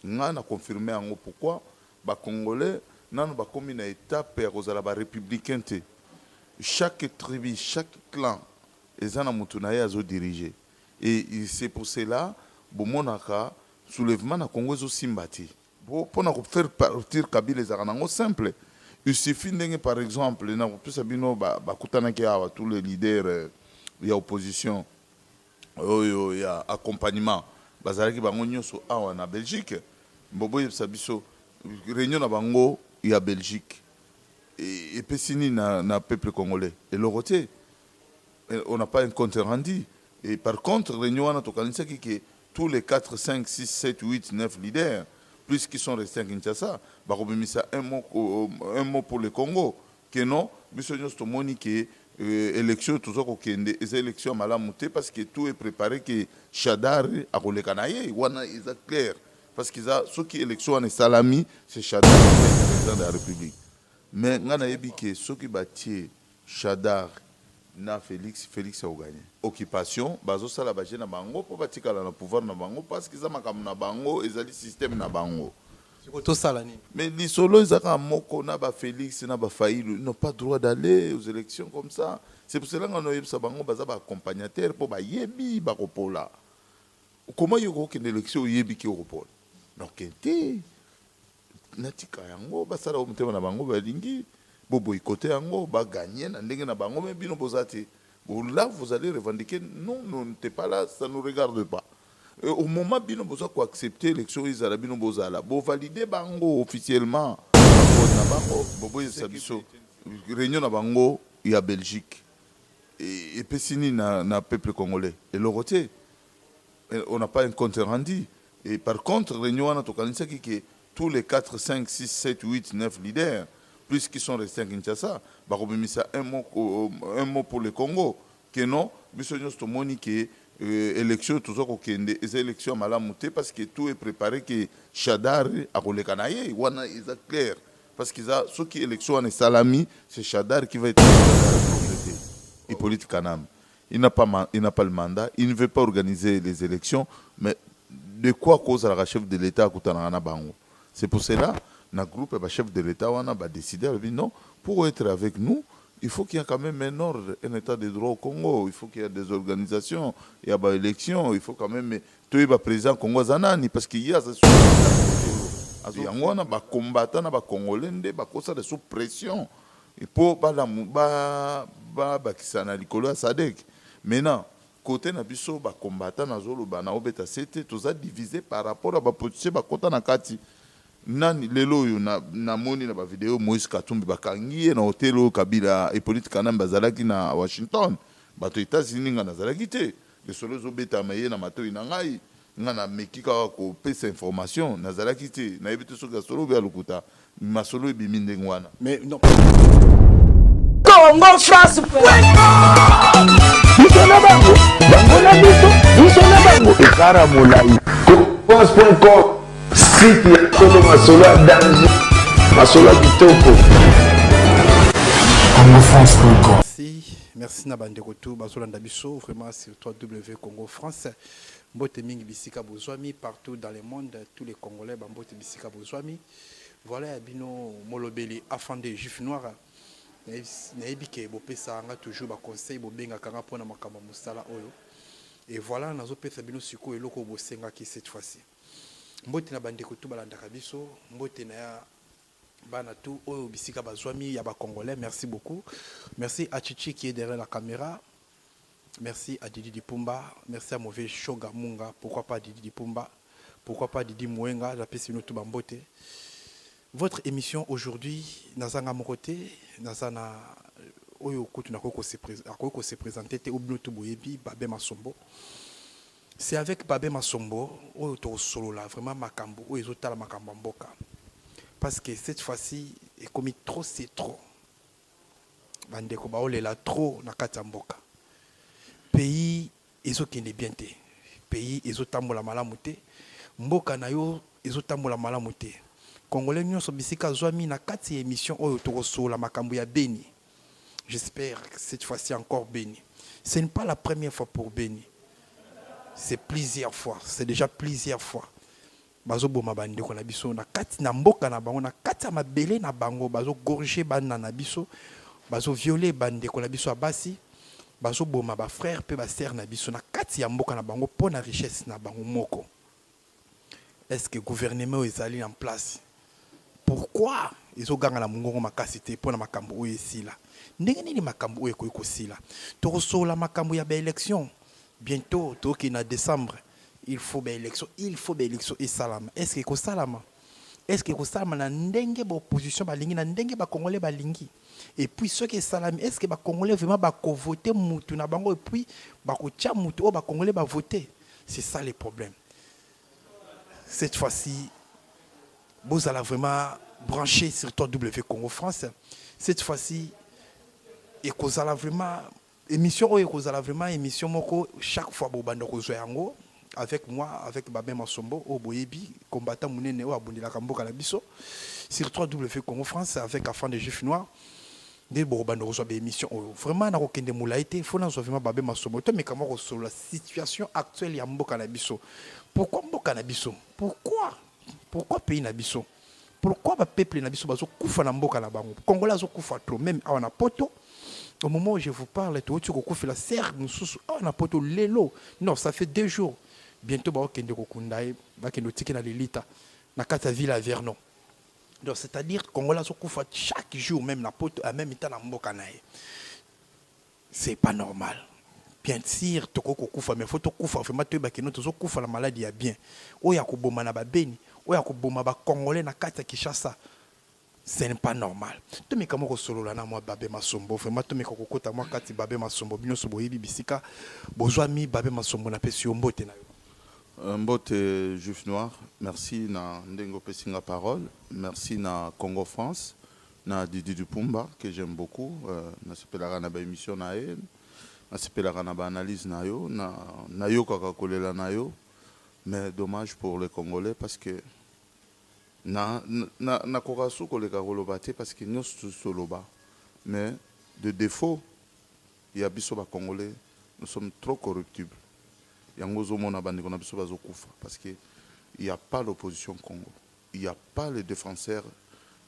nga na confirmer yango pourquoi ba congolais nanu ba komi na étape ya kozala ba républicain te. Chaque tribu, chaque clan eza na mutu na ye azo diriger. Et c'est pour cela bomonaka soulèvement na Congo ezo simbati. Pour faire partir Kabila ezaka nango simple. Il suffit ndenge par exemple na plus abino ba kutana ki awa tous les leaders ya opposition oyo ya accompagnement bazalaki bango nyonso awa na Belgique. Mbobo yebisa biso réunion na bango ya Belgique et pesini na peuple congolais et le côté on n'a pas un compte rendu et par contre réunion wana tokanisa que tous les 4 5 6 7 8 9 leaders plus qui sont restés à Kinshasa bakobimisa un mot pour le Congo que non biso nyonso tomoni que élection toujours kokende les élections malamu te parce que tout est préparé que Chadar akoleka na ye wana est clair parce qu'ils a ceux qui élection en salami c'est Chadar le président de la République mais ngana yebi que ceux qui bâti Chadar na Félix a gagné occupation bazo sala baje na bango po batikala na pouvoir na bango parce qu'ils a makam na bango ezali système na bango tout ça là ni mais les solos ezaka moko na ba Félix na ba Faïlu n'ont pas droit d'aller aux élections comme ça c'est pour cela ngano yebisa bango baza ba accompagnateur po ba yebi ba kopola comment yoko ke élection yebi ki kopola donc ete natika yango basala o mutema na bango balingi bobo ikote yango ba gagner na ndenge na bango mais bino bozati là vous allez revendiquer non non n'était pas là ça nous regarde pas au moment bino bozo ko accepter l'élection izala bino bozala bo valider bango officiellement na bango bobo yesabiso réunion na bango ya Belgique et pesini na peuple congolais et le côté on n'a pas un compte rendu et par contre réunion wana tokanisa que tous les 4 5 6 7 8 9 leaders plus qui sont restés à Kinshasa bakobimisa un mot pour le Congo que non biso nyonso tomoni que élection toujours kokende les élections malamu te parce que tout est préparé que Chadar akoleka na ye wana est clair parce qu'ils a ceux qui élection en salami c'est Chadar qui va être complété et politique Kanam il n'a pas le mandat il ne veut pas organiser les élections mais de quoi cause la chef de l'État kutana na bango c'est pour cela na groupe ba chef de l'État wana ba décider non pour être avec nous il faut qu'il y ait quand même un ordre un état de droit au Congo il faut qu'il y ait des organisations il y a ba élection il faut quand même toi ba président Congo zanani parce qu'il y a ça yango na ba combattant na ba congolais nde ba kosa de sous pression et pour ba kisana likolo ya Sadek maintenant côté na biso ba combattant na zolo ba na obeta c'était tous a divisé par rapport à ba position ba kota na kati nani lelo yo na moni na ba vidéo Moïse Katumbi bakangi na hotel Kabila et politique Kanam bazalaki na Washington bato États-Unis nga nazalaki te le solo zo beta maye na mato ina ngai nga na mekika ko pesa information nazalaki te na yebite so ga solo be alukuta masolo ebimi ndenge wana mais non Congo France Bisona bango bangola biso bisona bango ekara molai France.com site ya Tolo Masolo danger Masolo kitoko Congo France.com merci na bandeko tout bazolanda biso vraiment sur www.congo France mbote mingi bisika bozwami partout dans le monde tous les Congolais bambote bisika bozwami voilà ya bino molobeli afande juif noir nayebi ke bopesa nga toujours ba conseil bobenga kanga pona makambo musala oyo et voilà nazopesa bino siko eloko bosenga ki cette fois-ci mbote na bandeko tout balandaka biso mbote na ya bana tout oyo bisika bazwami ya ba congolais merci beaucoup merci à Chichi qui est derrière la caméra merci à Didi Dipumba merci à Mauvais Shoga Munga pourquoi pas Didi Dipumba pourquoi pas Didi Mwenga j'appelle nous tout bambote. Votre émission aujourd'hui nazanga mokote nazana oyo kutu nakoko se présenter te obnoto boyebi Babé Masombo. C'est avec Babé Masombo oyo to solo là vraiment makambo oyo ezotala makambo mboka. Parce que cette fois-ci est commis trop c'est trop. Bandeko baolela trop na kati ya mboka. Pays ezokende bien te. Pays ezotambola malamu te. Mboka na yo ezotambola malamu te. Congolais nyonso bisika zwami na kati émission oyo tokosola makambo ya Beni. J'espère que cette fois-ci encore Beni. Ce n'est pas la première fois pour Beni. C'est plusieurs fois, c'est déjà plusieurs fois. bazoboma bandeko na biso na kati na mboka na bango na kati ya mabele na bango bazogorge bana na biso bazoviole bandeko na biso ya basi bazoboma bafrère mpe basere na biso na kati ya mboka na bango mpo na richesse na bango moko. Est-ce que le gouvernement est allé en place? Pourquoi ils ont gagné la mongongo makasi te pour na makambo oyo esila? Ndenge nini makambo oyo ekoki kosila? Tokosola makambo ya ba élection bientôt toki na décembre. Il faut ba élection et salama. Est-ce que ko salama? Est-ce que ko salama na ndenge ba opposition balingi na ndenge ba congolais balingi? Et puis ceux qui salami, est-ce que ba congolais vraiment ba ko voter mutu na bango et puis ba ko tia mutu o ba congolais ba voter? C'est ça le problème. Cette fois-ci, vous allez vraiment brancher sur W Congo France. Cette fois-ci, et vous allez vraiment émission émission moko chaque fois vous bande yango avec moi avec Babé Masombo au Boyebi combattant munene o abundila kamboka la biso sur W Congo France avec afin de Juifs noirs. Des bande émission vraiment na kokende moulaité faut na vraiment Babé Masombo to mais comment sur la situation actuelle ya mboka na biso. Pourquoi mboka na biso? Pourquoi pays na biso? Pourquoi le peuple na biso bazo kufa na mboka na bango? Congolais zo kufa trop même awana poto. Au moment où je vous parle, tu as kufa la serre nous awana poto lelo. Non, ça fait 2 jours. Bientôt ba okende kokundae, ba kendo tiki na lelita na kata ville à Vernon. Donc c'est-à-dire Congolais zo kufa chaque jour même na poto à même temps na mboka na. C'est pas normal. Bien sûr, toko kufa mais faut to kufa vraiment to ba keno to kufa la maladie ya bien. Oya ko boma na ba beni, oya ko boma ba congolais na kata Kinshasa. Ce n'est pas normal. To me kamo ko solo la na moi Babé Masombo, vraiment to me ko kota moi kati Babé Masombo bino so boyebi bisika bozwa mi Babé Masombo na pesi mbote na yo. Mbote Juif Noir, merci na ndengo pesinga parole, merci na Congo France, na Didi Dupumba que j'aime beaucoup, na sepelaka na ba émission na e. Nasepelaka na ba analyse na yo na yo kaka kolela na yo, mais dommage pour les Congolais parce que na kokasu koleka koloba te parce que nous soloba mais de défaut il y a biso ba Congolais nous sommes trop corruptibles yango zo mona bandeko na biso bazokufa parce que il y a pas l'opposition au Congo, il y a pas les défenseurs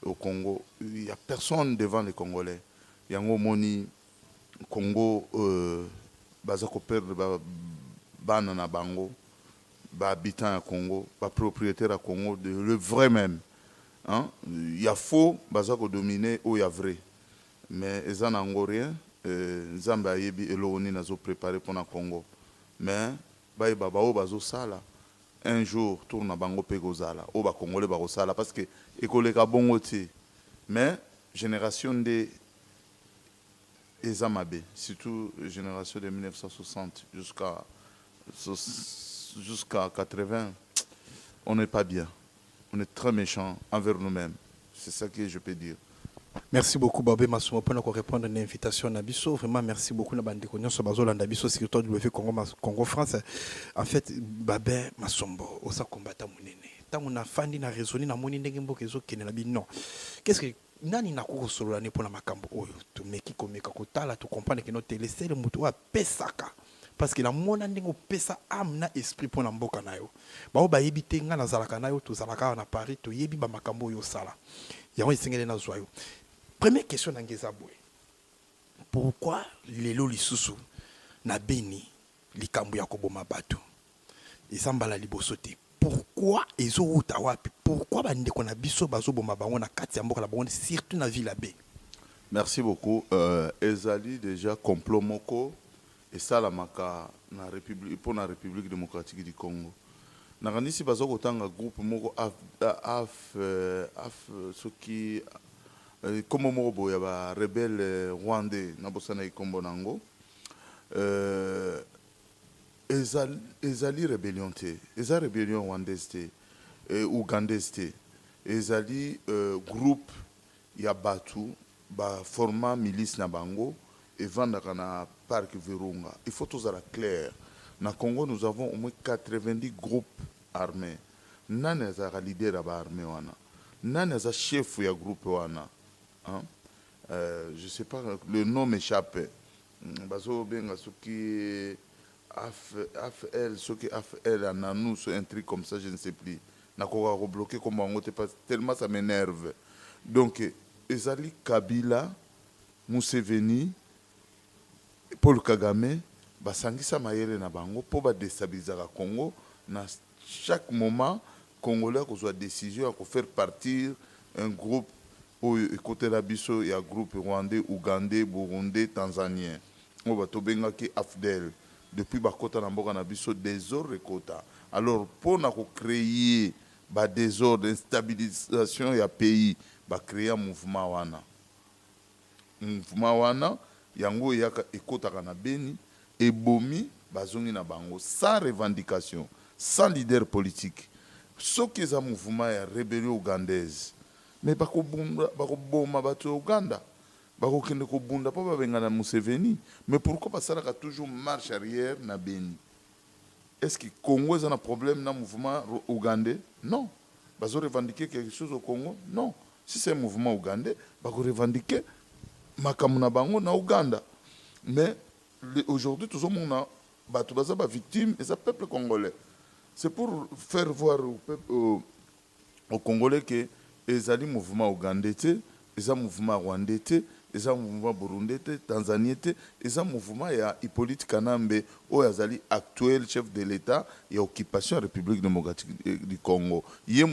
au Congo, il y a personne devant les Congolais yango moni Congo baza ko perdre bana na bango ba habitants à Congo ba propriétaires à Congo de le vrai même hein il y a faux baza ko dominer ou il y a vrai mais ezan angorien nzamba yebi eloni nazo préparer pour na Congo mais ba baba o bazo sala un jour tourna bango pe gozala o ba congolais ba sala parce que ekoleka bongo ti mais génération de Ezamabe, surtout génération de 1960 jusqu'à 80, on n'est pas bien. On est très méchant envers nous-mêmes. C'est ça que je peux dire. Merci beaucoup Babé Masombo pour répondre à l'invitation Nabiso. Vraiment merci beaucoup na bande konyo so bazola Nabiso sur W Congo France. En fait Babé Masombo osa combattant munene. Tango na fandi na raisonner na moni ndenge mboka ezo kene na bi non. Qu'est-ce que nani nakoko solola ne pona makambo oyo to meki komeka kotala to comprendre que no telesele mutu wa pesaka parce que la mona ndenge pesa âme na esprit pona mboka na yo ba ba yebite nga na zalaka na yo to zalaka na Paris to yebi ba makambo oyo sala yango isengele na zwa yo. Première question na ngeza boy, pourquoi lelo lisusu na beni likambo ya koboma bato ezambala liboso te? Pourquoi ils ont wapi? Pourquoi bandeko na biso bazoboma bango na kati ya mboka na bango surtout na ville B? Merci beaucoup. Ezali déjà complot moko et ça la maka na République pour la République démocratique du Congo. Na kanisi bazoko tanga groupe moko af ce qui comme moko ya ba rebelle rwandais na bosana ikombo nango. Ezali rébellion te, ezali rébellion rwandaise te, ougandaise te, ezali groupe ya batu ba format milice na bango et vendaka na parc Virunga. Il faut tout ça clair. Na Congo nous avons au moins 90 groupes armés. Nani ezaka leader ya ba armée wana? Nani ezaka chef ya groupe wana? Hein? Je sais pas, le nom m'échappe. Bazo benga soki AFL, ce qui AFL, un truc comme ça, je ne sais plus. nakoka ko bloquer comme bango te parce tellement ça m'énerve. Donc ezali Kabila, Museveni, Paul Kagame basangisa mayele na bango po ba déstabiliser la Congo na chaque moment Congolais ko soit décision à faire partir un groupe au côté la biso il y a groupe rwandais, ougandais, burundais, tanzanien. On va to benga ki AFDEL depuis bakota na mboka na biso désordre kota. Alors pour na ko créer ba désordre, instabilisation ya pays, ba créer un mouvement wana. Mouvement wana yango yaka ekota kana Beni et bomi bazongi na bango sans revendication, sans leader politique. Ce qui est un mouvement ya rébellion ougandaise. Mais bakoboma bato Ouganda. Bakokende ko bunda pa babenga na Museveni. Mais pourquoi basalaka toujours marche arrière na Beni? Est-ce que Congo a un problème dans le mouvement ougandais? Non. Ils ont revendiqué quelque chose au Congo? Non. Si c'est un mouvement ougandais, ils ont revendiqué Makamuna Bango na Ouganda. Mais aujourd'hui, tout le monde a victime et c'est peuple congolais. C'est pour faire voir aux Congolais que les alliés mouvement ougandais, les mouvement rwandais, les mouvement burundais, tanzanien, les mouvement ya Hippolyte Kanambe, Oyazali actuel chef de l'État et occupation de la République démocratique du Congo. Il y a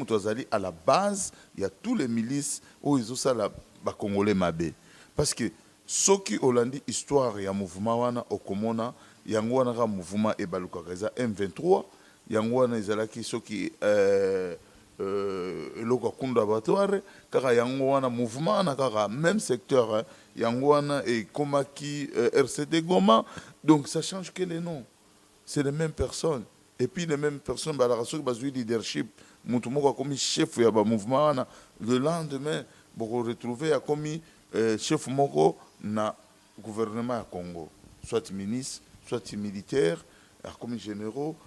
à la base, il y a tous les milices où ils ont ça la Congolais mabé. Parce que ceux qui ont dit histoire il y a mouvement wana okomona, yango wana ka mouvement e baluka kaza M23, yango wana ezalaki ceux qui eloko kunda batware kaka yango wana mouvement na kaka même secteur yango wana et komaki RCD Goma, donc ça change que les noms, c'est les mêmes personnes et puis les mêmes personnes ba la raison que bazui leadership mutu moko comme chef ya ba mouvement wana le lendemain pour retrouver a commis chef moko na gouvernement ya Congo, soit ministre soit militaire comme généraux,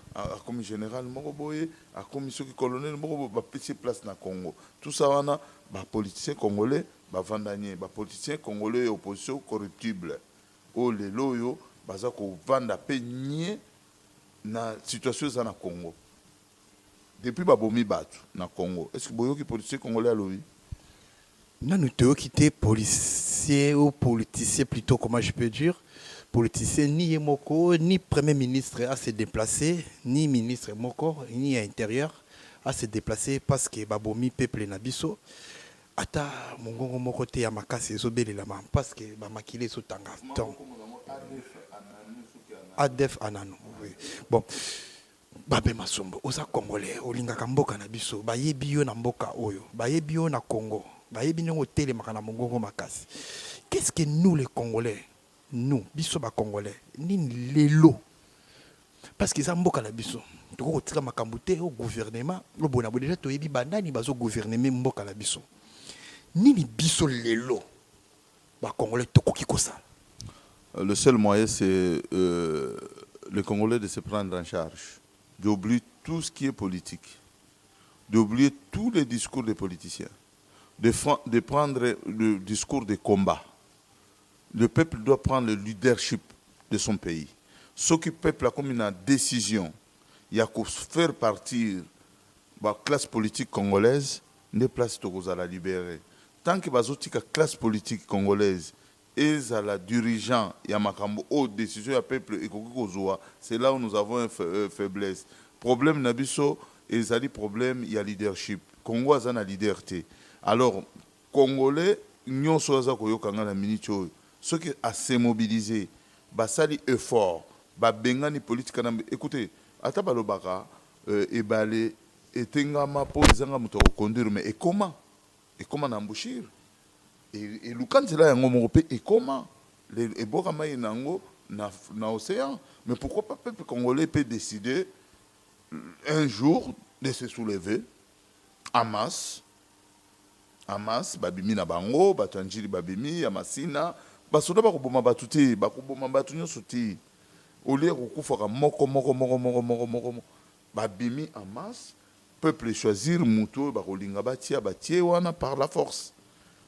comme général Moroboye, comme colonel Morobo, ba petit place na Congo. Tout ça on a ba politiciens congolais, ba vandanier, ba politiciens congolais opposition corruptible. O les loyo baza ko vanda peigné na situation za na Congo. Depuis ba bomi batu na Congo. Est-ce que boyo ki politiciens congolais alobi? Non, nous devons quitter policiers ou politiciens plutôt, comment je peux dire. Politicien ni Moko, ni Premier ministre à se déplacer, ni ministre Moko, ni à l'intérieur à se déplacer parce que Babomi peuple Nabiso. Ata Mongongo Moko te ya makasi ezobele la ma parce que ba makile so tanga. Adef Anano. Oui. Bon. Babe Masombo, oza Congolais, olingaka mboka na biso, bayebi yo na mboka oyo, bayebi yo na Congo, bayebi nongo tele makana Mongongo makasi. Qu'est-ce que nous les Congolais? Nous, biso ba Congolais, ni lelo. Parce que ça mboka na biso. Toko tika makambo te au gouvernement, lo bona bo déjà toyebi bandani bazo gouvernement mboka na biso. Ni biso lelo. Ba Congolais tokoki kosa. Le seul moyen c'est les Congolais de se prendre en charge, d'oublier tout ce qui est politique, d'oublier tous les discours des politiciens, de prendre le discours de combat. Le peuple doit prendre le leadership de son pays. Ce que le peuple a comme une décision, il y a qu'à faire partir la classe politique congolaise, ne place à la libérer. Tant que la classe politique congolaise est à la dirigeant, il y a une décision du peuple, c'est là où nous avons une faiblesse. Problème nabiso, il y a des problèmes, il y a leadership. Congo a une liberté. Alors, Congolais, nous sommes ceux qui ont se mobilisé, basali effort, bengani politique. Écoutez, ata balobaka ebale etengama po ezanga muto conduire mais et comment n'embouchir et lukanzela yango moko pe et comment les boka mai nango na océan. Mais pourquoi pas le peuple congolais peut décider un jour de se soulever en masse, babimi na bango, batanjiri babimi ya masina basoda bakoboma batuti bakoboma batu nyonso ti olie kokufaka moko babimi en masse, peuple choisir muto bakolinga batie wana par la force.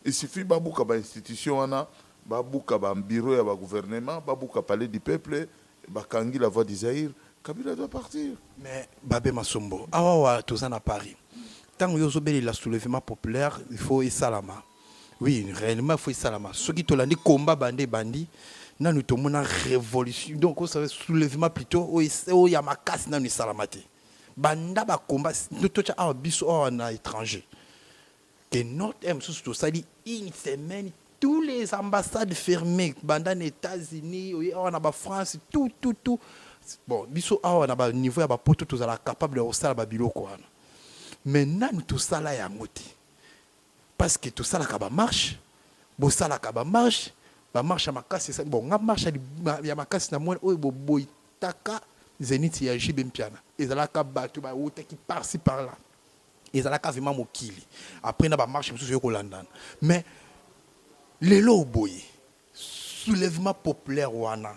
Il suffit babuka ba institution wana babuka ba bureau ya ba gouvernement babuka palais du peuple bakangi la voix d'Isaïr Kabila doit partir. Mais Babé Masombo, awa tozan à Paris. Tant que vous avez le soulèvement populaire, il faut y salama. Oui, réellement, il faut y salama. Ceux qui ont dit combat bandi, nous avons une révolution. Donc, vous savez, soulèvement plutôt, il y a ma casse dans le salamate. Banda ba combat, nous avons biso en étranger. Que notre M, tout ça dit une semaine, tous les ambassades fermées, banda les États-Unis, on a la France, tout. Bon, biso on a ba niveau ya ba poto tous ala capable de osala ba biloko wana. Maintenant tout ça là ya ngoti. Parce que tout ça là ka ba marche, bo sala ka ba marche à makasi ça bon, nga marche ya makasi na mwana oyo bo boitaka zeniti ya jibe mpiana. Ezalaka bato ba wote qui par-ci par-là. Ezalaka vraiment mokili. Après na ba marche mususu yo kolandana. Mais lelo boye soulèvement populaire wana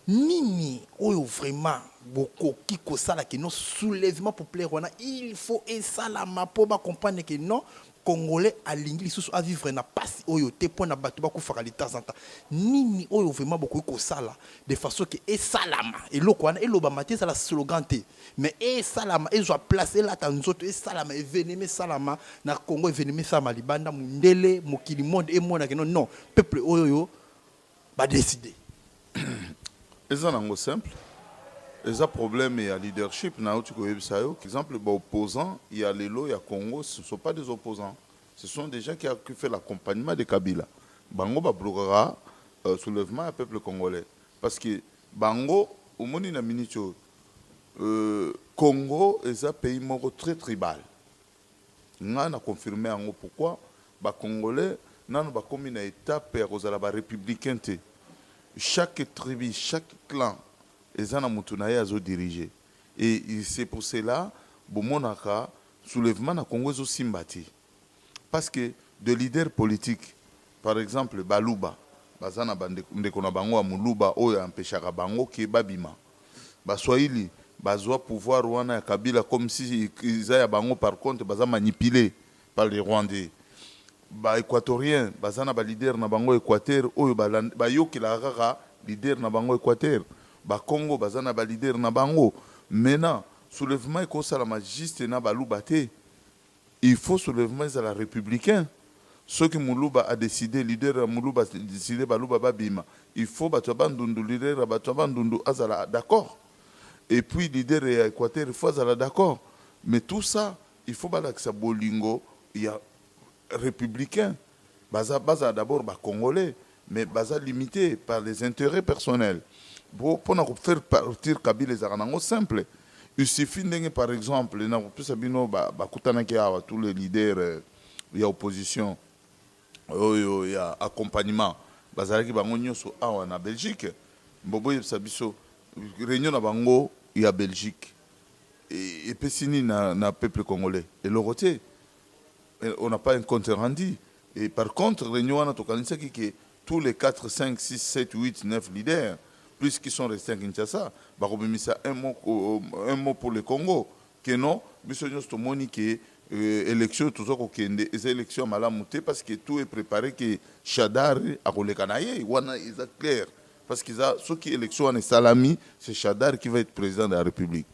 nini oyo vraiment bokoki kosala ke non soulèvement populaire wana il faut esalama po ba comprendre que non congolais alingi lisusu a vivre na pasi oyo te po na bato ba kufaka de temps en temps nini oyo vraiment bokoki kosala de façon que esalama eloko wana eloba maté ça la slogan te mais esalama ezwa place la tanzoto esalama eveneme salama na Congo eveneme salama libanda mundele mokili monde et mona que non peuple oyo ba décider. C'est un simple. Les problèmes et à leadership, par exemple, les opposants, il y a les lots, il y a Congo, ce ne sont pas des opposants. Ce sont des gens qui ont fait l'accompagnement de Kabila. Bango bloquera soulèvement du peuple congolais. Parce que Bango, au monde na minito, Congo est un pays très tribal. On a confirmé pourquoi les Congolais n'ont pas comme une étape aux républicains. Chaque tribu, chaque clan, ils ont dirigé. Et c'est pour cela que le soulèvement na Congo est aussi bâti. Parce que de leaders politiques, par exemple, Baluba, Bazana Bandekona Bango Muluba, Oya empêchera Bango qui est Babima. Baswahili, Bazwa pouvoir Rwanda Kabila comme si Isaïa Bango par contre, Baza manipulé par les Rwandais. Ba équatorien bazana ba leader na bango équateur oyo ba yoki la rara leader na bango équateur ba Congo bazana ba leader na bango maintenant soulèvement ko sala magiste na baluba te il faut soulèvement za la républicain ceux qui Muluba a décidé leader Muluba a décidé baluba babima il faut ba bandundu leader ba bandundu azala d'accord et puis leader équateur il faut azala d'accord mais tout ça il faut ba que ça bolingo il y a républicain, baza d'abord congolais, mais baza limité par les intérêts personnels. Pour faire partir Kabila les aranango simple. Il suffit par exemple, tous les leaders, il y a opposition, il y a accompagnement. Baza qui bango nyoso awa na Belgique, bobo sabiso réunion na bango il y a Belgique et pesini na peuple congolais et le roté. On n'a pas un compte rendu. Et par contre, réunion a que tous les 4, 5, 6, 7, 8, 9 leaders, plus qui sont restés à Kinshasa, un mot pour le Congo. Que non, nous que élection, tout ça, les élections malamouté parce que tout est préparé que Chadar a roulé canaille. C'est clair. Parce que ceux qui élection en Salami, c'est Chadar qui va être président de la République.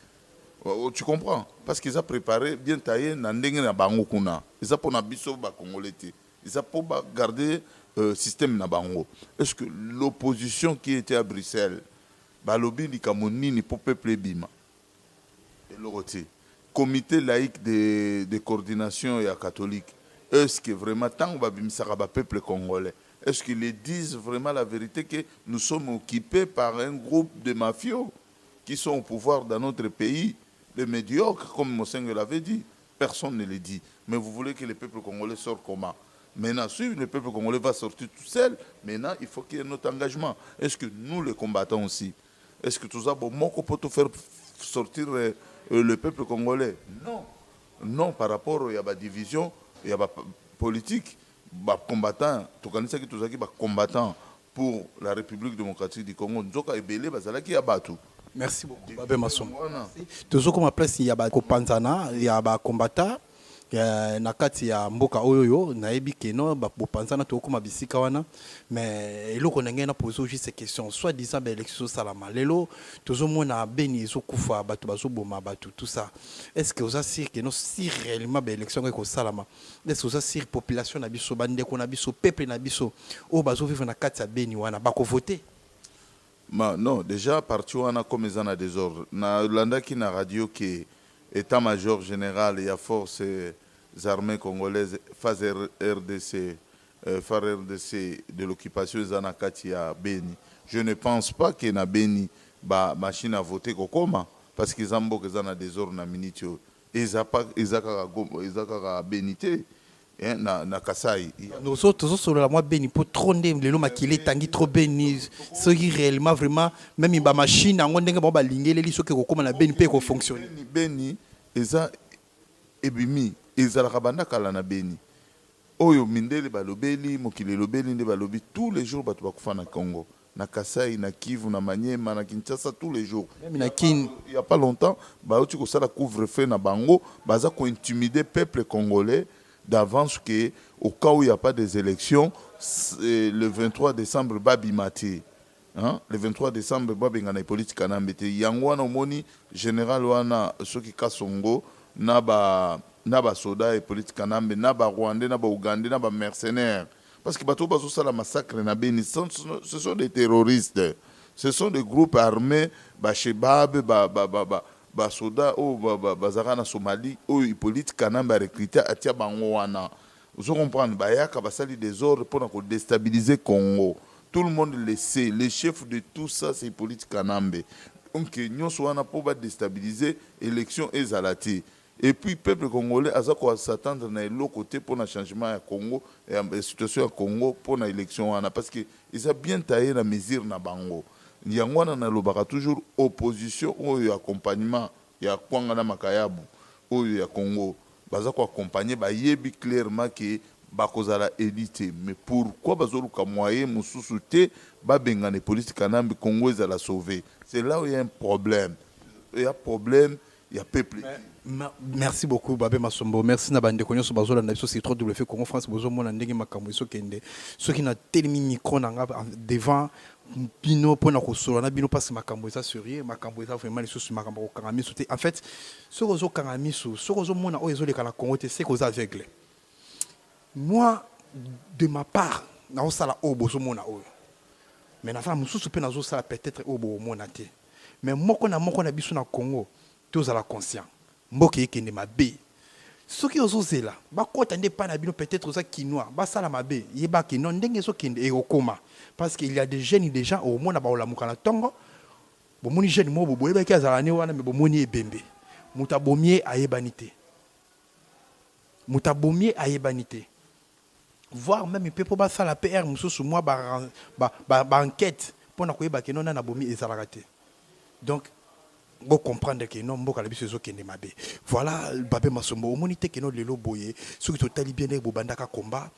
Tu comprends? Parce qu'ils ont préparé bien taillé dans le bango kuna. Ils ont pour nabiso ba congolais. Ils ont pour garder système na bango. Est-ce que l'opposition qui était à Bruxelles, ba lobby ni kamoni ni pour peuple bima. Et le comité laïque de coordination et catholique. Est-ce que vraiment tant ba bimisa ba peuple congolais? Est-ce qu'ils disent vraiment la vérité que nous sommes occupés par un groupe de mafieux qui sont au pouvoir dans notre pays? Les médiocres, comme Monseigne l'avait dit, personne ne le dit. Mais vous voulez que le peuple congolais sorte comment? Maintenant, si le peuple congolais va sortir tout seul, maintenant, il faut qu'il y ait notre engagement. Est-ce que nous, les combattants aussi, est-ce que tout ça, bon, peut tout faire sortir le peuple congolais? Non. Non, par rapport à la division, il y a la politique, les combattants, tout ça qui combattants pour la République démocratique du Congo, nous avons ébélé, qui a battu. Merci beaucoup, Babé Masson. Toujours comme après, il y a des combattants, il y a des combattants, na kati ya mboka oyo nayebi keno bopanzana tokoma bisika wana mais eloko ndenge na poser juste ces questions soit disant ba élection salama lelo tozomona beni ezokufa bato bazoboma bato tout ça est-ce que oza sir keno si réellement ba élection ko salama est-ce que oza sir population na biso bandeko na biso peuple na biso o bazo vivre na kati ya beni wana bako voter? Non, déjà parti wana comme ils en a désordre na landa qui na radio qui état-major général et à force armées congolaises phase RDC phare RDC de l'occupation Zanakati à Beni. Je ne pense pas que na Beni ba machine à voter kokoma parce qu'ils ont beaucoup de désordre na minute ils a pas ils a Benité na Kasai. Nous autres sur la moi Beni pour trôner le nom qui est tangi trop Beni ce qui réellement vraiment même ba machine en ndenge ba lingé les so que kokoma na Beni peut ko fonctionner. Beni eza ebimi ezalaka banda kala na Beni oyo mindele balobeli mokili lobeli nde balobi tous les jours bato bakufa na Congo na Kasai na Kivu na Maniema na Kinshasa tous les jours même na Kin il y a pas longtemps baoti ko sala couvre-feu na bango baza ko intimider peuple congolais d'avance que au cas où il y a pas des élections le 23 décembre babimati hein le 23 décembre babengana politique na mbete yango wana omoni général wana soki Kasongo na ba soda et politique kanambe na ba rwandais na ba ougandais na ba mercenaires parce que bato bazo sala massacre na Beni ce sont des terroristes, ce sont des groupes armés ba shebab ba soda ou bazara na Somalie ou politique kanambe recruter atia bango wana vous comprenez ba yaka ba sali des ordres pour ko déstabiliser Congo. Tout le monde le sait, le chef de tout ça c'est politique kanambe donc nyonso wana pour ba déstabiliser élection ezalati. Et puis, le peuple congolais a s'attendre à l'autre côté pour le changement à Congo et la situation à Congo pour l'élection. Parce qu'ils ont bien taillé la mesure na bango. Il y a toujours opposition ou accompagnement. Il y a Kwangana Makayabu ou il y a Congo. Ils ont accompagné, ils ont clairement que bakozala élité. Mais pourquoi bazolu ka moyen mususuté babengane politique kanambi Congo ils la sauver? C'est là où il y a un problème. Il y a un problème, il y a peuple. Merci beaucoup Babé Masombo. Merci na bande konyo so bazola na biso c'est trop double fait Congo France bozo mona ndenge makambo so kende. Ceux qui na telemi micro nanga devant bino pona ko solo na bino parce makambo ça sérieux makambo ça vraiment les choses makambo ko kangami soute. En fait, ce que zo kangami so, ce que zo mona o ezo le kala Congo c'est que aux aveugles. Moi de ma part na osala o bozo mona o. Mais na fa mususu pe na zo sala peut-être o bo mona te. Mais moko na biso na Congo tous à la conscience. Mboke ekende mabe soki ozozela bakota nde pa na bino peut-être oza kinois basala mabe yeba ke non ndenge ezokende ekokoma parce qu'il y a des jeunes déjà au monde ba olamuka na tongo bomoni jeune mo boyeba ki azala ne wana me bomoni ebembe mutabomie ayebanité voir même peut pas basala PR mususu moi ba enquête pour na koyeba ke non na bomi ezalaka te donc vous comprendre que non mboka la biso ezokende mabe voilà Babé Masombo omonite que non lelo boye soki totali bien bo bandaka combat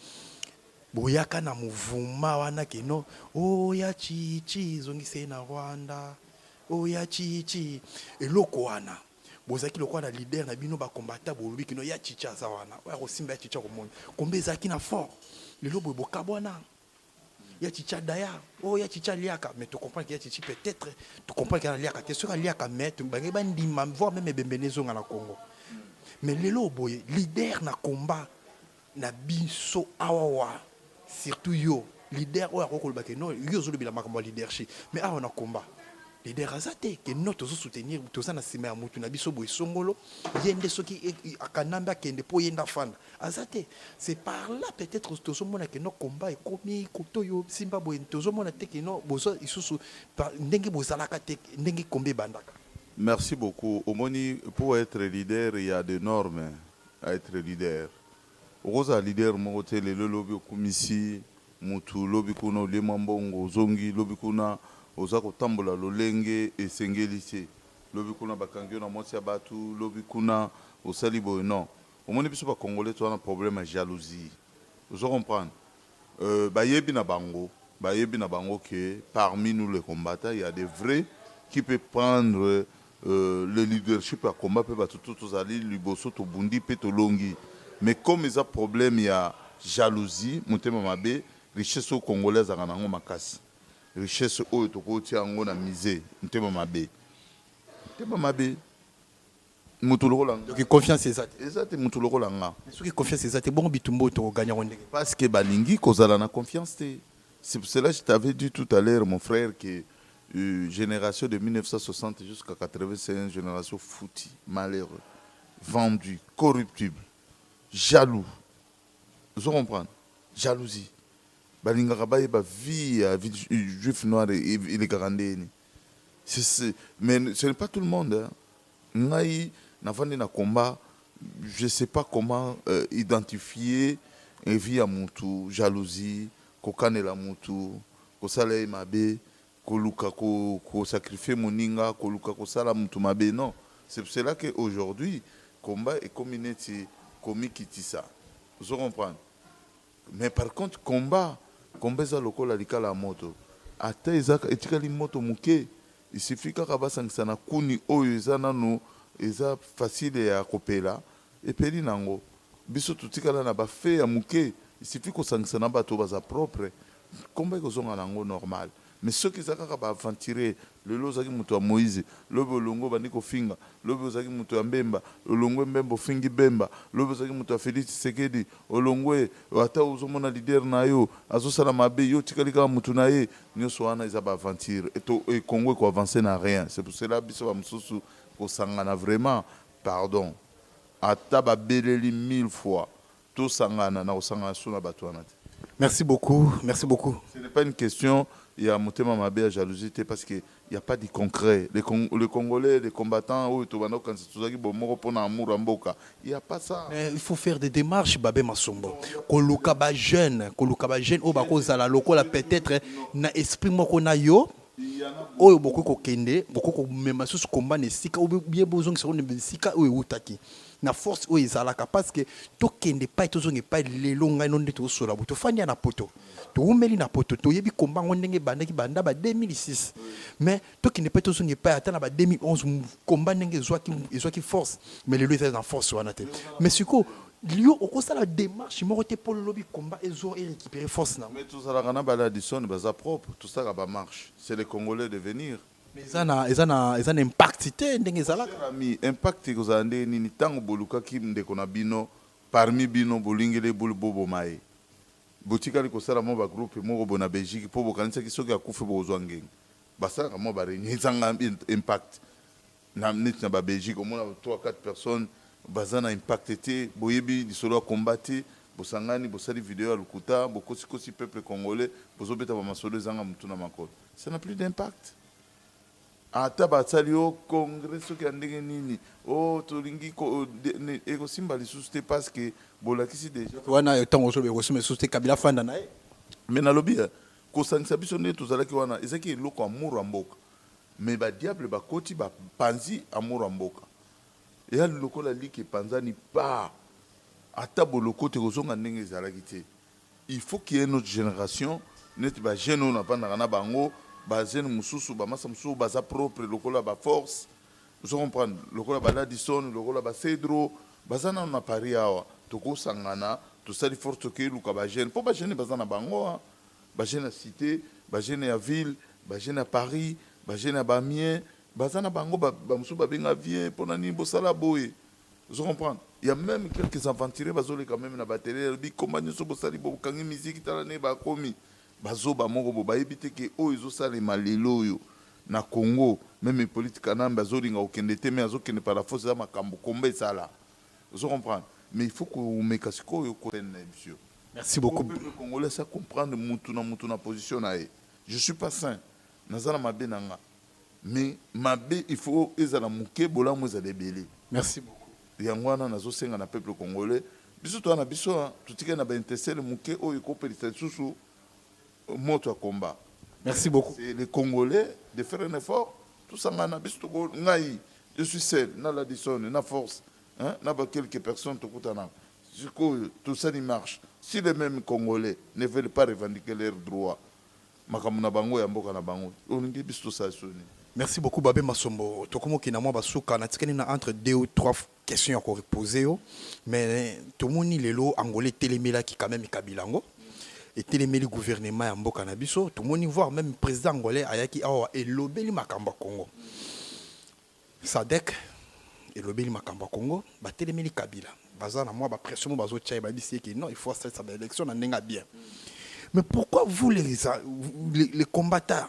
boyaka na mouvement wana que non oh ya chichi zongise na Rwanda oh ya chichi eloko wana bozaki lokwa na leader na bino ba combattant bolobi que non ya chichi za wana wa ko simba ya chichi ko monde kombe zaki na fort lelo boye bokabwana ya chicha daya oh ya chicha liaka mais tu comprends qu'il y a chichi peut-être tu comprends qu'il y a liaka tu seras liaka mais tu bangi bandima voir même bembenezo na Congo mais lelo boye leader na combat na biso awawa surtout yo leader o akoko ba ke non yo zo lobila makambo leadership mais awa na combat leader azate que nous tous soutenir tous na sima ya mutu na biso boye songolo yende soki akanamba kende po yenda fanda azate c'est par là peut-être tous mona que nos combat et komi kotoyo simba boye tous mona te que non bozo isusu ndenge bozalaka te ndenge kombe bandaka. Merci beaucoup. Omoni, pour être leader il y a des normes à être leader. Rosa leader mo hotel le lobby komisi mutu lobby kuna le mambongo zongi lobby kuna ozako tambola lolenge esengelisi lobi kuna bakangio na mwasi ya batu lobi kuna osali boye non omoni biso ba congolais to na problème de jalousie vous comprenez bayebi na bango que parmi nous les combattants il y a des vrais qui peuvent prendre le leadership à combat pe batu tous ali liboso to bundi pe to longi mais comme ils ont problème il y a jalousie motema mabe richesse au congolaise a nango makasi richesse oyo tokoti yango na misé motema mabe mutu lokola donc confiance ezate mutu lokola nga soki confiance ezate bon bitumbo to gagner ndenge parce que balingi kozala na confiance te. C'est pour cela que je t'avais dit tout à l'heure mon frère que génération de 1960 jusqu'à 85 génération foutie, malheureux, vendu, corruptible, jaloux. Vous comprenez? Jalousie. Balinga rabaye ba vie juif noir et les garandéni. Mais ce n'est pas tout le monde. Ngai na vandi na combat, je sais pas comment identifier une vie à mutu, jalousie, kokanela mutu, kosala mabe, koluka ko sacrifier moninga, koluka ko sala mutu mabe. Non, c'est pour cela que aujourd'hui combat est comme une ça. Vous comprenez? Mais par contre combat za lokola likala moto. Ata ezaka etikali moto muke. Il suffit kaka basangisa na kuni oyo eza nano eza facile ya kopela epeli nango biso tutikala na ba fe ya muke. Il suffit ko sangisa na bato baza propre komba kozonga nango normal. Mais ceux qui ont aventuré, le lozaki muto Moïse, le bolongo bandiko finga, le bozaki muto Mbemba, le longo Mbembo fingi Bemba, le bozaki muto Félix Tshisekedi, le longo ata uzomona leader na yo, azosala mabe yo tikalika mutu na ye, nyoso wana ils ont aventuré et Congo ko avancer na rien. C'est pour cela biso ba mususu ko sangana vraiment pardon. Ata ba beleli 1000 fois. Tout sangana na osangana suna bato wana. Merci beaucoup, merci beaucoup. Ce n'est pas une question, il y a motema mabe à jalousie parce qu'il n'y a pas de concret. Les Congolais, les combattants, il n'y a pas ça. Mais il faut faire des démarches, Babé Masombo. Koluka ba jeune, au bako zala loko la peut-être na esprit moko na yo. Oyo beaucoup ko kende, beaucoup ko mema sous combat ne sika ou bien besoin que ça ne sika ou utaki. Na force o ezalaka parce que to kende pas to zonge pas lelo ngai non to sola to fanya na poto to umeli na poto to yebi komba ngondenge banda ki banda ba 2006 mais to kende pas to zonge pas atana ba 2011 komba ndenge ezwaki force mais lelo eza na force wana te mais siko lio okosa la démarche moko te pour lobby combat ezo et récupérer force na mais tout ça la ba la dison baza propre tout ça ba marche c'est les Congolais de venir. Mais ça na impact te ndenge ezala ami impact ko za ndeni ni tango boluka ki ndeko na bino parmi bino bolingele bobo mai botikali ko sala mo ba groupe mo bo na Belgique po bokanisa ki soki akufe bo zwangenga basaka mo ba renye zanga impact na net na ba Belgique au moins 3-4 personnes bazana impact te boyebi di solo combattre bosangani bosali vidéo ya lukuta bokosi kosi peuple congolais bozobeta ba masolo zanga mutuna makolo ça n'a plus d'impact. Ata batali au congrès soki andenge nini oh tolingi ko eko simba lisuste parce que bolakisi déjà wana etango so be ko suste kabila fanda na e mais na lobby ko sangisa biso ne tozalaki wana ezaki eloko amour mboka mais ba diable ba koti ba panzi amour mboka et ya lokola liki panzani pa ata boloko te kozonga ndenge ezalaki te. Il faut qu'il y ait une autre génération net ba jeune on a pas na bango bazen mususu ba masa mususu baza propre lokola ba force vous comprenez lokola ba Ladison lokola ba Cedro bazana na Paris awa toko sangana to sali force ke luka ba jeune po ba jeune bazana bango ba jeune cité ba jeune ya ville ba jeune à Paris ba jeune à Bamien bazana bango ba mususu ba benga vie pona ni bo sala boye vous comprenez. Il y a même quelques aventuriers bazole quand même na batterie bi kombanyo so bo sali bo kangi musique tala ne ba komi bazoba moko bo bayebite ke o ezosala malelo yo na Congo même politique anamba bazolinga okende te mais azokende par la force za makambo komba esala vous comprenez. Mais il faut que meka siko yo kotene monsieur. Merci beaucoup. Le Congolais ça comprendre mutu na position na ye. Je suis pas saint nazala mabe nanga mais mabe il faut ezala muke bola mo ezala belé. Merci beaucoup. Yangwana nazo senga na peuple congolais biso to na biso tutike na ba intéressé le muke o ekopelisa susu moto à combat. Merci beaucoup. C'est les Congolais de faire un effort. Tout ça, je suis seul, na l'addition, na force, hein, na quelques personnes, tout ça, il marche. Si les mêmes Congolais ne veulent pas revendiquer leurs droits, merci beaucoup, Babé Masombo. Tokomo Kinamwa Basuka, na entre 2 ou 3 question qu'on reposer mais tout le monde lelo angolais télémela qui quand même kabilango et télémeli gouvernement ya mboka na biso tout le monde voir même président angolais ayaki awa et lobeli makamba Congo Sadek et lobeli makamba Congo ba télémeli kabila bazana moi ba pression bazo tchai ba bisi que non il faut faire ça élection na ndenga bien mais pourquoi vous les combattants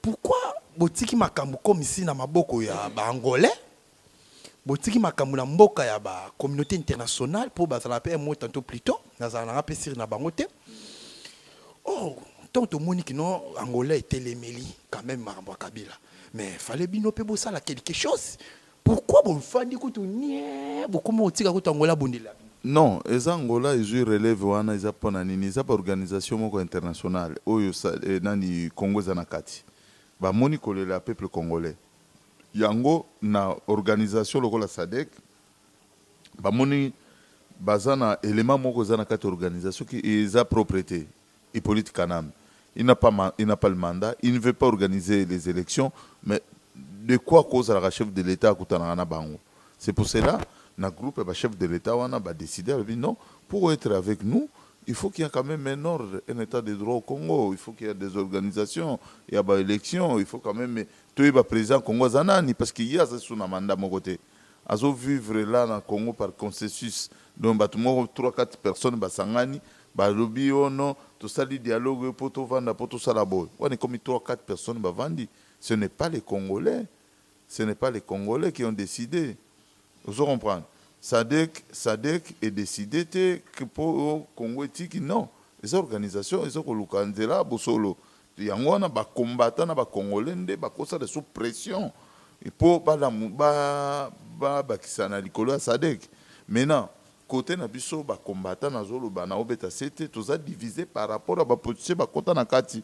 pourquoi botiki makambo comme ici na maboko ya ba angolais botiki makambo na mboka ya ba communauté internationale pour bazala pe un mot tantôt plus tôt nazala na pe sir na bango te oh tant to monique non angolais était les meli quand même makambo kabila mais fallait bino pe bosala quelque chose pourquoi bon fandi ko to nie beaucoup motika ko to angola bondela non les Angola ils relèvent wana ils apona nini ils pas organisation moko internationale oyo nani Congo zanakati ba moni kolela peuple congolais yango na organisation lokola SADC ba moni bazana élément moko zanakati organisation qui est à propriété Hippolyte Kanam il n'a pas le mandat il ne veut pas organiser les élections mais de quoi cause la chef de l'État kutana na bango c'est pour cela na groupe ba chef de l'État wana ba décider non pour être avec nous il faut qu'il y ait quand même un ordre, un état de droit au Congo. Il faut qu'il y ait des organisations, il y a des élections. Il faut quand même tu es président Congo Zanani parce qu'il y a ce mandat mon côté. Azo vivre là dans le Congo par consensus. Donc bah tout 3-4 personnes bah sangani, bah lobby non, tout ça le dialogue pour tout vendre pour tout ça la boy. On est comme 3-4 personnes bah vendi. Ce n'est pas les Congolais. Ce n'est pas les Congolais qui ont décidé. Vous comprenez? SADC est décidé que pour le Congo non. Les organisations, ils ont kolukanzela bosolo. Yango wana ba combattant na ba Congolais nde ba kosa de sous pression. Et pour ba kisana likolo SADC. Maintenant, côté na biso ba combattant na zolo ba na obeta c'était tous divisé par rapport à ba position ba kota na kati.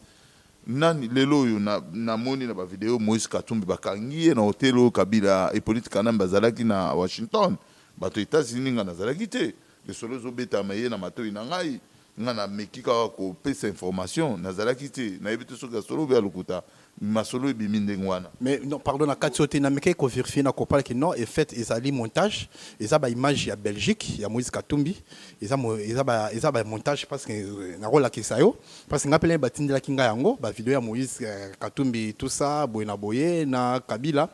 Nani lelo yo na moni na ba vidéo Moïse Katumbi bakangi na hotel Kabila Hippolyte Kanam bazalaki na Washington. Bato États-Unis nga nazalaki te le solo zo beta maye na mato inangai nga na mekika ko pesa information nazalaki te na yebite so ga solo be alukuta masolo ebimi ndengwana mais non pardon na katiote na mekay ko vérifier na ko parler que non et fait ezali montage eza ba image ya Belgique ya Moïse Katumbi eza ba montage parce que na rola kesayo parce que ngapele batindela kinga yango ba vidéo ya Moïse Katumbi tout ça boyena boye na Kabila.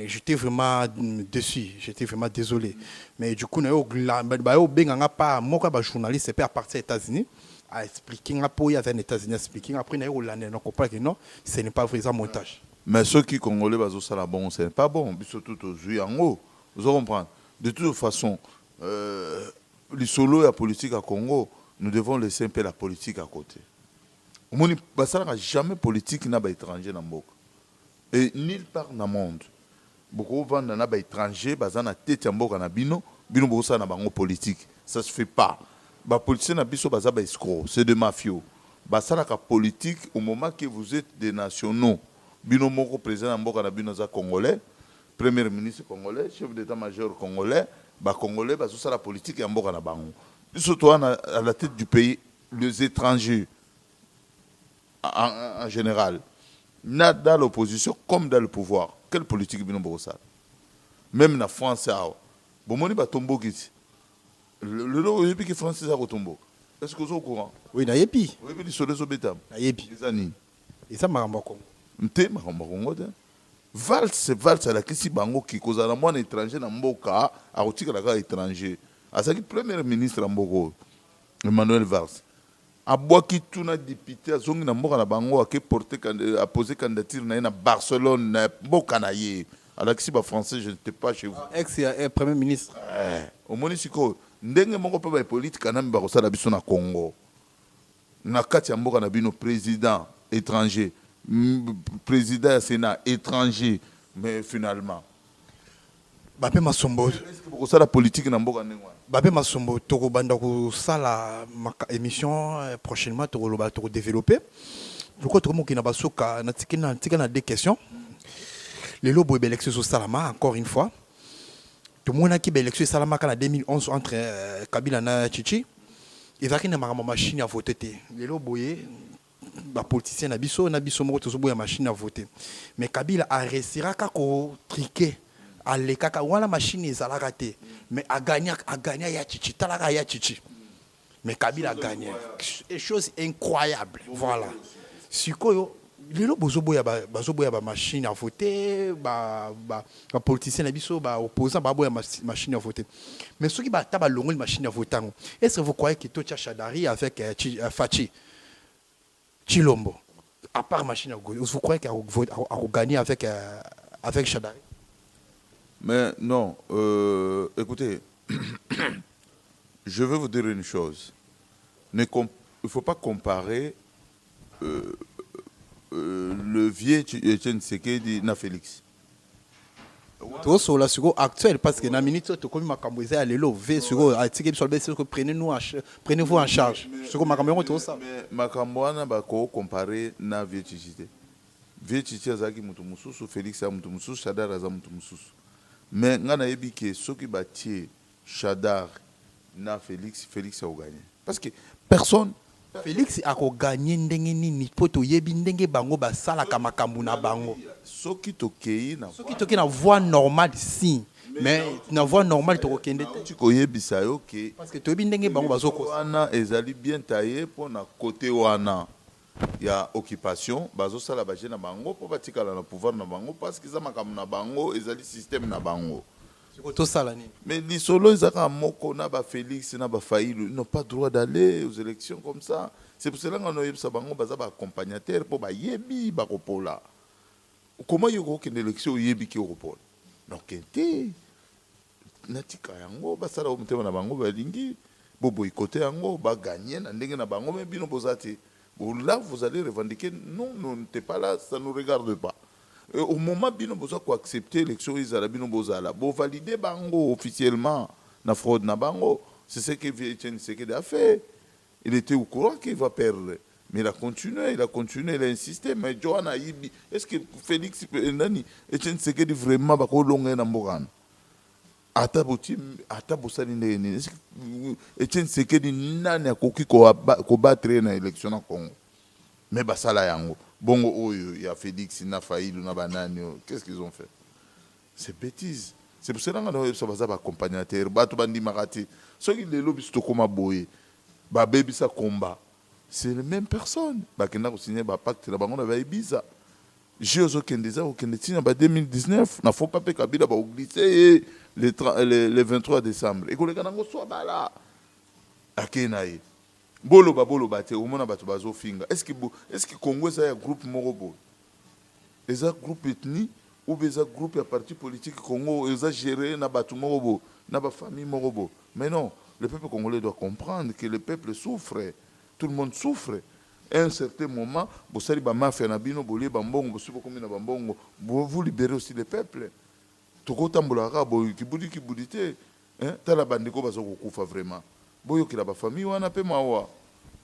J'étais vraiment déçu, j'étais vraiment désolé. Mais du coup, pas journaliste à partir des États-Unis à expliquer pour y avoir les États-Unis expliquer après on comprend que non, ce n'est pas vraiment montage. Mais ceux qui congolais bazo ça la bon, c'est pas bon, surtout aux en haut. Vous comprenez? De toute façon, les solos et la politique à Congo, nous devons laisser un peu la politique à côté. On n'a jamais politique n'a pas étranger dans le monde. Et nulle part dans le monde, beaucoup de gens qui sont étrangers, ils ont tête en boka na bino bosa na bango politique. Ça se fait pas. Les politiciens na biso baza ba escroc, c'est des mafieux. Ça la politique au moment que vous êtes des nationaux. Bino moko président na mboka na bino za congolais, premier ministre congolais, chef d'état-major congolais, congolais bazo ça la politique en mboka na bango. Surtout à la tête du pays, les étrangers en général. Dans l'opposition comme dans le pouvoir. Quelle politique bino ça? Même en France, bon batombo kiti. Le lot yebi ki France a retombo. Est-ce que vous êtes au courant? Oui, na yebi. Oui, mais sur les obetam. Na yebi. Les années. Et ça maramba Congo. Nte maramba Congo te. Valse à la kisi bango ki koza na mwana étranger na mboka, a otika la étranger. A sa ki premier ministre na mboko Emmanuel Valls. A boaki tuna député a zongi na mboka na bango a posé candidature na Barcelone na mboka na ye. Alors que si ba français je n'étais pas chez vous. Ex premier ministre. Au monisiko ndenge moko pe ba politique na mba ko sala biso na Congo. Na kati ya mboka na bino président étranger, président du Sénat étranger mais finalement Bape Masombo. Est-ce que vous la politique na mboka ndengwa? Bape Masombo toko banda ko sala émission prochainement toko développer. Pourquoi tout le monde qui n'a pas soka na tikina des questions. Les lobes élections au Salama encore une fois. Tout le monde qui a élection Salama en 2011 entre Kabila et Chichi. Il va qu'il y ait une machine à voter. Les lobes les politiciens na biso moko to so boya machine à voter. Mais Kabila a réussi à triquer alekaka wana machine ezalaka te mais a gagné ya chichi talaka ya chichi mais Kabila a gagné et chose incroyable voilà sikoyo lelo bozoboya ba machine à voter ba politicien na biso ba opposant ba boya machine à voter mais ceux qui ba ta ba longo machine à voter est-ce que vous croyez que Tocha Chadari avec Fachi Chilombo à part machine à voter vous croyez qu'il a gagné avec Chadari? Mais non, écoutez, je veux vous dire une chose. Il ne faut pas comparer le vieux Etienne Tshisekedi na Félix. Tout ça là sur actuel parce que na minute to komi makambo eza lelo ve sur article sur le que prenez-vous en charge sur makambo tout ça mais makambo wana ba ko comparer na vieux Tshisekedi. Vieux Tshisekedi azaki mutu mususu, Félix a mutu mususu, Chadar aza mutu mususu. Mais ngana yebi ke soki batie Chadar na Félix a gagné parce que personne Félix a gagné ndenge nini poto yebi ndenge bango basalaka makambo na bango soki tokei na voie normale si mais na voie normale to kokende te ko yebisa yo ke parce que to yebi ndenge bango bazoko wana ezali bien taillé pour na côté wana ya occupation bazo sala ba jeune na bango pour batikala na pouvoir na bango parce que za makambo na bango ezali système na bango. Mais les solos, Moko, Naba Félix, Naba Faïlou, ils n'ont pas le droit d'aller aux élections comme ça. C'est pour cela qu'on a eu un accompagnateur pour Yebi, Baropola. Comment il y a une élection Yebi qui Europol? Donc, Natika Yango, Basara Omtema na Bango, Balingi, Bobo Ikote Yango, Bagagné, Nandenge na Bango, mais Bino Bozate. Là, vous allez revendiquer, non, non, n'était pas là, ça ne nous regarde pas. Au moment bino boza ko accepter l'élection izala bino bozala bo valider bango officiellement na fraude na bango c'est ce que Etienne Tshisekedi a fait. Il était au courant qu'il va perdre mais il a continué il a insisté mais Johanna Ibi est-ce que Félix nani Etienne Tshisekedi vraiment ba ko longa na mbogana ata bosali ndeni est-ce que Etienne Tshisekedi nani akoki ko battre na élection na Congo mais basala yango bongo oyo ya Félix na Faïlou na banani qu'est-ce qu'ils ont fait? C'est bêtise. C'est pour cela que ça va accompagnateur bato bandi marati ceux qui les lobbyistes comme boye ba baby sa combat c'est les mêmes personnes ba kenda ko signer ba pacte la bango na ba ibiza jeux au Kendeza au Kendetina ba 2019 na faut pas pe Kabila ba glisser le 23 décembre et ko le kana ngo so bala akenaye bolo te omona bato bazo finga est-ce que Congo ça y a groupe morobo eza groupe ethnie ou eza groupe ya parti politique Congo eza géré na bato morobo na ba famille morobo mais non le peuple congolais doit comprendre que le peuple souffre tout le monde souffre à un certain moment bo sali ba mafia na bino bolie ba mbongo bo subo komi na ba mbongo vous libérez aussi le peuple toko tambola ka bo kibudi te hein tala bandiko bazo kokufa vraiment boyo ki la ba famille wana pe mawa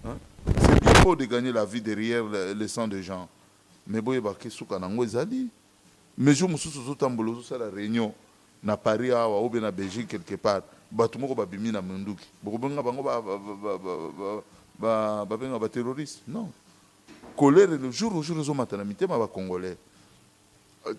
hein c'est bien beau de gagner la vie derrière le sang des gens mais boyo ba kesuka nango ezali mais je mususu zo tambolo zo sala réunion na Paris awa ou bien na Belgique quelque part batu moko ba bimi na munduki boko benga bango ba benga ba terroriste non colère le jour au jour zo matana mitema ba congolais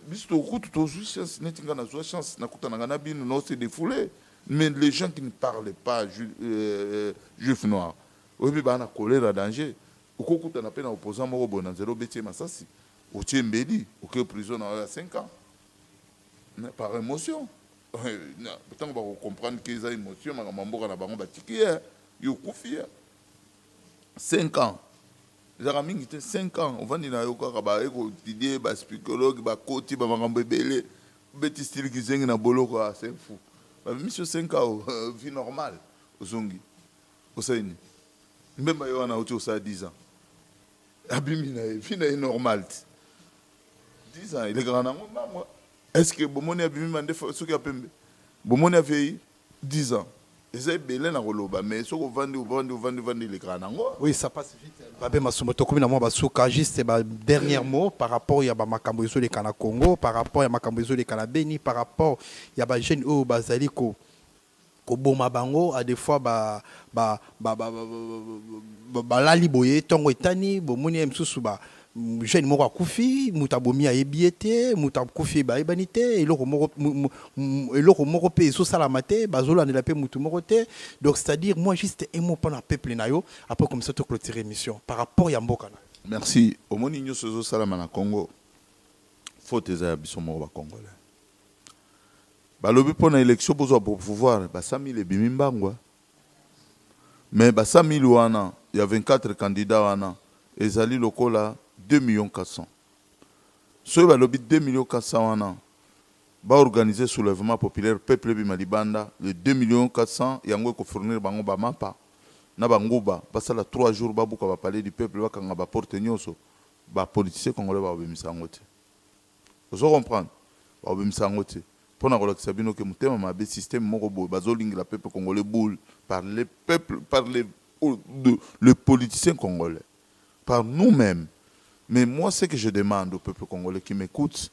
bisto kutu to chance netinga na zo chance na kutana na bino no se défouler. Mais les gens qui ne parlent pas juif noir, oui, bah na colère à danger. Au cours de la peine opposant au bon zéro bêtier massassi, au Tchembeli, au prison à 5 ans, par émotion. Pourtant, on va comprendre qu'ils ont émotion, mais on va bango batiki, yo koufi. 5 ans. Les amis étaient 5 ans. On va dire que ba étudier, ba psychologue, ba coach, ba makambo belé, bêtis style qui zeng na bolo quoi, c'est fou. Monsieur 5 ans, vie normale, au Zongi, au Saini. Même si on a autour de 10 ans. Abimina, vie normale. 10 ans, il est grand. Est-ce que Bomoni a bimé mandé ce qu'il a payé? Bomoni a veillé 10 ans. Ils belé na roloba, mais ce qu'on vend les grands. Oui, ça passe vite. Babé Masumoto, comme nous avons juste dernier mot par rapport à Makambozo de Kana Congo, par rapport à Makambozo de Kana Beni, par rapport à des jeunes au Bazaliko. Koboma bango à des fois lali boye tongo etani bomoni msusu jeune moko akufi muta bomi ayebi ete muta akufi ba ebani te eloko moko pe so salama te bazolandela pe mutu moko te. Donc c'est-à-dire moi juste un mot pendant peuple na yo après comme ça to clôturer émission par rapport ya mboka na. Merci. Omoni nyonso zo salama na Congo. Faute eza biso moko ba Congolais. Balobi pona élection bozo pour pouvoir ba 100 000 ebimi mbangwa. Mais ba 100 000 wana, il y a 24 candidats wana, ezali lokola 2 400 000. So balobi 2 400 000 wana, ba organiser soulèvement populaire peuple bimalibanda, le 2 400 000 yango ko fournir bango ba mapa. Na bangoba, basala 3 jours babuka ba parler du peuple ba kanga ba porte nyonso, ba politiciens congolais ba obemisa ngote. Vous comprenez? Ba obemisa ngote. Pona ko lakisa bino ke mutema mabe système moko boy bazolingi la peuple congolais boule par les peuples par le politicien congolais par nous-mêmes. Mais moi ce que je demande au peuple congolais qui m'écoute,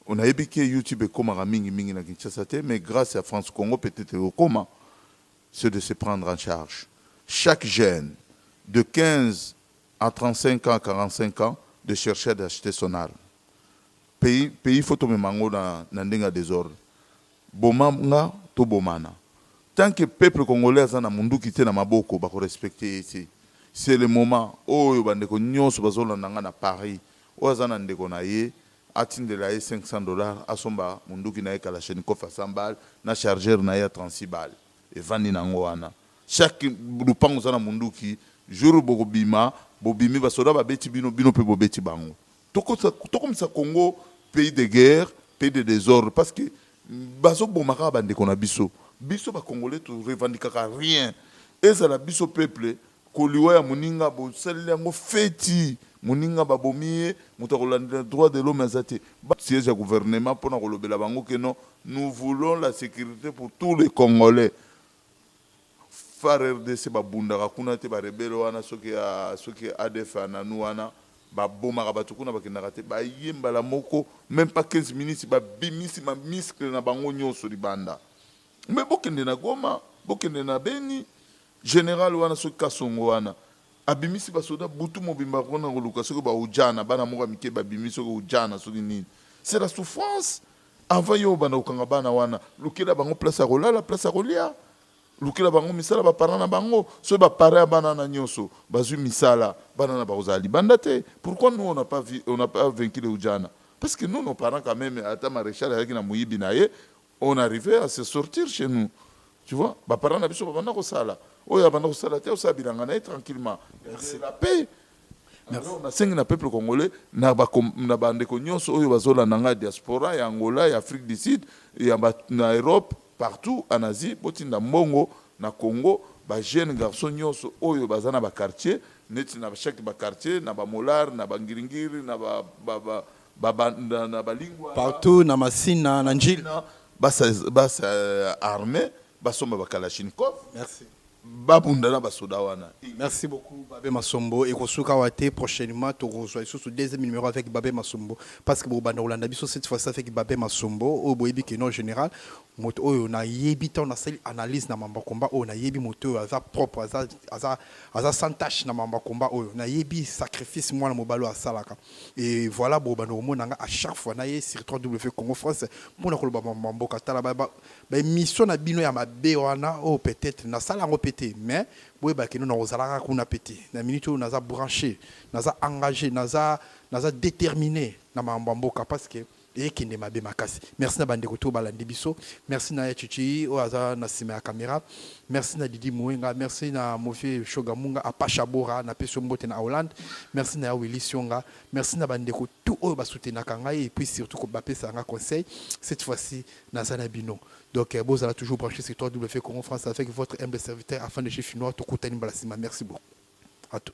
on a ébiqué YouTube comme mingi mingi na Kinshasa mais grâce à France Congo peut-être au comment c'est de se prendre en charge. Chaque jeune de 15 à 35 ans à 45 ans de chercher d'acheter son arme. Pays photo me mango na ndenga désordre. Bomanga to bomana. Tant que peuple congolais a na munduki te na maboko ba ko respecter ici. C'est le moment oyo bandeko nyonso bazolanda nga na Paris. Oza na ndeko na ye atindela ye $500 asomba munduki na ye Kalachnikov à 100 balles na chargeur na ye à 36 balles. Et vandi nango wana. Chaque lupango za na munduki jour bobima bobimi basoda ba beti bino pe bobeti bango. Comme ça Congo pays de guerre, pays de désordre, parce que baso bomaka bande kona biso ba congolais to revendiquera rien. Et ça la biso peuple ko liwa ya muninga bo sali ngo feti muninga ba bomie mutakolanda droit de l'homme azate. Ba siège à gouvernement pour na kolobela bango que non, nous voulons la sécurité pour tous les Congolais. Faire RDC ba bundaka kuna te ba rebelle wana soki ADF na nuana ba bomaka batukuna bakendaka te ba yemba la moko même pas 15 minutes ba bimisi ma muscle na bango nyonso libanda. Mais bokende na Goma, bokende na Beni, général wana soki Kasongo wana abimisi basoda butu mobimba kona koluka soki ba ujana bana moko mike ba bimisi soki ujana soki nini. C'est la souffrance avant yo bana ukanga bana wana lukela bango place à rolala place à rolia. Lukela bango misala ba parana bango so ba para bana na nyonso bazu misala bana na bazali bandate. Pourquoi nous on n'a pas vaincu les Oudjana? Parce que nous nos parents quand même ata maréchal avec na muyibi naye on arrivait à se sortir chez nous. Tu vois? Ba parana biso ba bana ko sala. Oya bana ko sala te o sabilanga na tranquillement. C'est la paix. Alors on a cinq na peuple congolais na bande ko nyonso oyo bazola nanga diaspora ya Angola ya Afrique du Sud ya na Europe partout en Asie, botinda mbongo na Congo, ba jeunes garçons nyonso oyo bazana ba quartier, neti na chaque ba quartier, na ba molar, na ba ngiringiri, na ba lingua partout na Masina, na Njila, bas armé, basomba ba Kalachnikov. Merci. Babundana basoda wana. Merci beaucoup Babé Masombo et Kosuka Wate prochainement tu rejoins sur ce deuxième numéro avec Babé Masombo parce que Bobana Olanda biso cette fois-ci avec Babé Masombo au boyebi que non général moto oyo na yebi ton na sali analyse na mamba combat oyo na yebi moto aza propre aza sans tâche na mamba combat oyo na yebi sacrifice moi na mobalo asalaka et voilà Bobana omonanga à chaque fois na ye sur www Congo France pour na koloba mamba katala ba mission na bino ya mabe wana o peut-être na sala ngo mais oui bah que nous n'avons pas qu'on pété na minute où nous a branché nous a engagé nous a déterminé na mambamboka parce que et qui ne m'a pas makasi. Merci na bande koto balandi biso, merci na Chichi o aza na sima caméra, merci na Didi Mouenga, merci na Mofi Shogamunga Apacha Bora na peso mbote na Hollande, merci na Willy Sionga, merci na bande koto tout o ba soutenir kanga et puis surtout ko bapé ça un conseil cette fois-ci na Zanabino. Donc vous allez toujours brancher sur www Congo France avec votre humble serviteur afin de chez Finnois tout Koutani Balasima. Merci beaucoup. À tout.